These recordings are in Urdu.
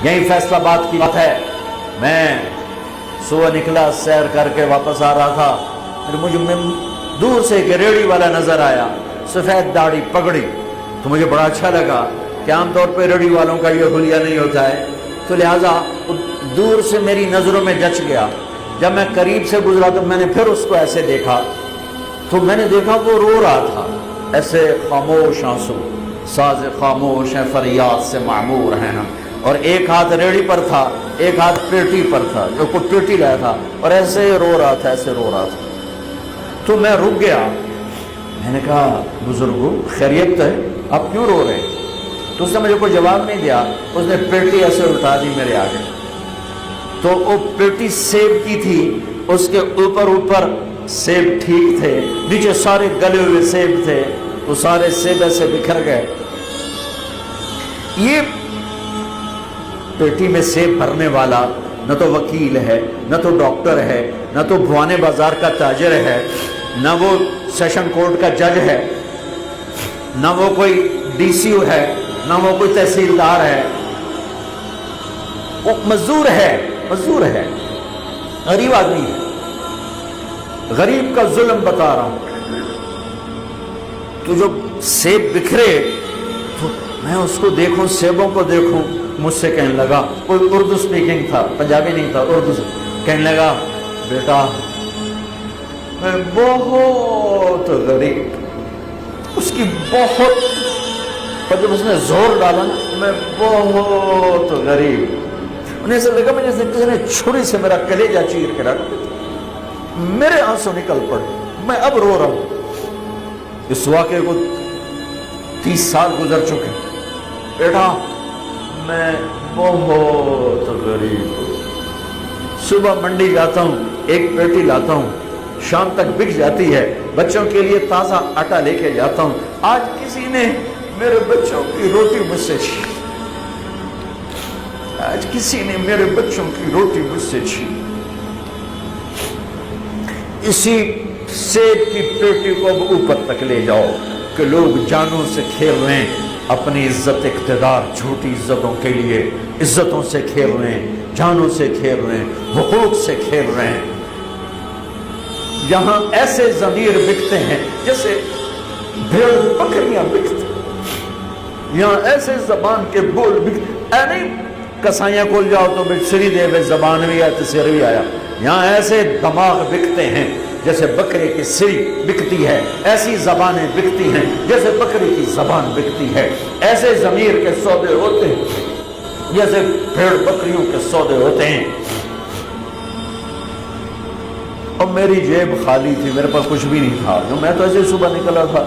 یہیں فیصل آباد کی بات ہے، میں صبح نکلا، سیر کر کے واپس آ رہا تھا، پھر مجھے دور سے ایک ریڑھی والا نظر آیا، سفید داڑھی پگڑی، تو مجھے بڑا اچھا لگا کہ عام طور پہ ریڑھی والوں کا یہ حلیہ نہیں ہوتا ہے، تو لہٰذا دور سے میری نظروں میں جچ گیا۔ جب میں قریب سے گزرا تو میں نے پھر اس کو ایسے دیکھا، تو میں نے دیکھا وہ رو رہا تھا، ایسے خاموش آنسو، ساز خاموش ہیں فریاد سے معمور ہیں ہم، اور ایک ہاتھ ریڑھی پر تھا، ایک ہاتھ پیٹی پر تھا، جو کوئی پیٹی لایا تھا، اور ایسے رو رہا تھا، ایسے رو رہا تھا۔ تو میں رک گیا، میں نے کہا بزرگو خیریت تو ہے، آپ کیوں رو رہے ہیں؟ تو اس نے مجھے کوئی جواب نہیں دیا، اس نے پیٹی ایسے اٹھا دی میرے آگے، تو وہ پیٹی سیب کی تھی، اس کے اوپر سیب ٹھیک تھے، نیچے سارے گلے ہوئے سیب تھے، وہ سارے سیب ایسے بکھر گئے۔ یہ پیٹی میں سیب بھرنے والا نہ تو وکیل ہے، نہ تو ڈاکٹر ہے، نہ تو بھوانے بازار کا تاجر ہے، نہ وہ سیشن کورٹ کا جج ہے، نہ وہ کوئی ڈی سی او ہے، نہ وہ کوئی تحصیلدار ہے، وہ مزدور ہے، غریب آدمی ہے۔ غریب کا ظلم بتا رہا ہوں۔ تو جو سیب بکھرے تو میں اس کو دیکھوں، سیبوں کو دیکھوں، مجھ سے کہنے لگا، کوئی اردو سپیکنگ تھا، پنجابی نہیں تھا، اردو سے کہنے لگا، بیٹا میں بہت غریب، اس کی بہت، پر جب اس نے زور ڈالا نا، میں بہت غریب، انہیں ایسا لگا مجھے کسی نے چھری سے میرا کلیجہ چیر کے رکھ، میرے آنسو نکل پڑے، میں اب رو رہا ہوں۔ اس واقعے کو 30 سال گزر چکے، بیٹا میں بہت غریب ہوں، صبح منڈی جاتا ہوں، ایک پیٹی لاتا ہوں، شام تک بک جاتی ہے، بچوں کے لیے تازہ آٹا لے کے جاتا ہوں، آج کسی نے میرے بچوں کی روٹی مجھ سے چھین، آج کسی نے میرے بچوں کی روٹی مجھ سے چھین۔ اسی سیب کی پیٹی کو اب اوپر تک لے جاؤ کہ لوگ جانوں سے کھیل رہے ہیں، اپنی عزت اقتدار جھوٹی عزتوں کے لیے عزتوں سے کھیل رہے ہیں، جانوں سے کھیل رہے ہیں، حقوق سے کھیل رہے ہیں۔ یہاں ایسے ضمیر بکتے ہیں جیسے بھیڑ بکریاں بکتے ہیں، یہاں ایسے زبان کے بول بکتے، اے نہیں کسائیاں کھول جاؤ تو سری دے بے زبان بھی آیا تو سر بھی آیا، یہاں ایسے دماغ بکتے ہیں جیسے بکرے کی سری بکتی ہے، ایسی زبانیں بکتی ہیں جیسے بکری کی زبان بکتی ہے، ایسے ضمیر کے سودے ہوتے ہیں جیسے بھیڑ بکریوں کے سودے ہوتے ہیں۔ اور میری جیب خالی تھی، میرے پاس کچھ بھی نہیں تھا، میں تو ایسے صبح نکلا تھا،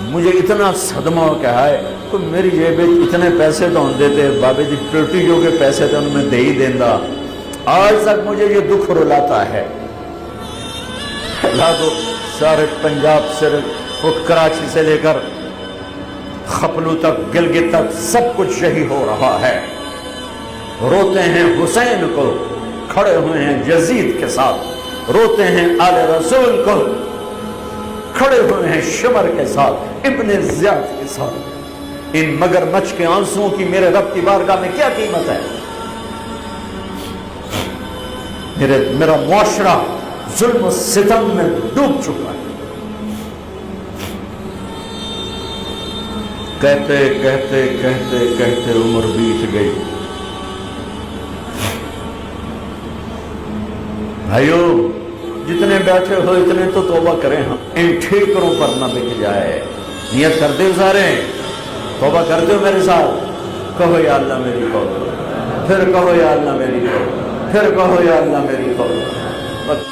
مجھے اتنا صدمہ ہو کہ ہے تو میری جیب اتنے پیسے تو ہم دیتے، بابے جی پیٹی جو کے پیسے تھے ان میں دے ہی دینا، آج تک مجھے یہ دکھ رلاتا ہے۔ اللہ تو سارے پنجاب سے وہ کراچی سے لے کر خپلو تک، گلگت تک سب کچھ یہی ہو رہا ہے، روتے ہیں حسین کو، کھڑے ہوئے ہیں یزید کے ساتھ، روتے ہیں آل رسول کو، کھڑے ہوئے ہیں شمر کے ساتھ، ابن زیاد کے ساتھ۔ ان مگر مچھ کے آنسوؤں کی میرے رب کی بارگاہ میں کیا قیمت ہے؟ میرا معاشرہ ظلم و ستم میں ڈوب چکا ہے۔ کہتے کہتے کہتے کہتے عمر بیت گئی۔ بھائیو جتنے بیٹھے ہو اتنے تو توبہ کریں، ہم ان ٹھیکروں پر نہ بک جائے۔ نیت کرتے ہو سارے، توبہ کرتے ہو میرے ساتھ؟ کہو یا اللہ میری توبہ، پھر کہو یا اللہ میری توبہ، پھر کہو یا اللہ میری توبہ۔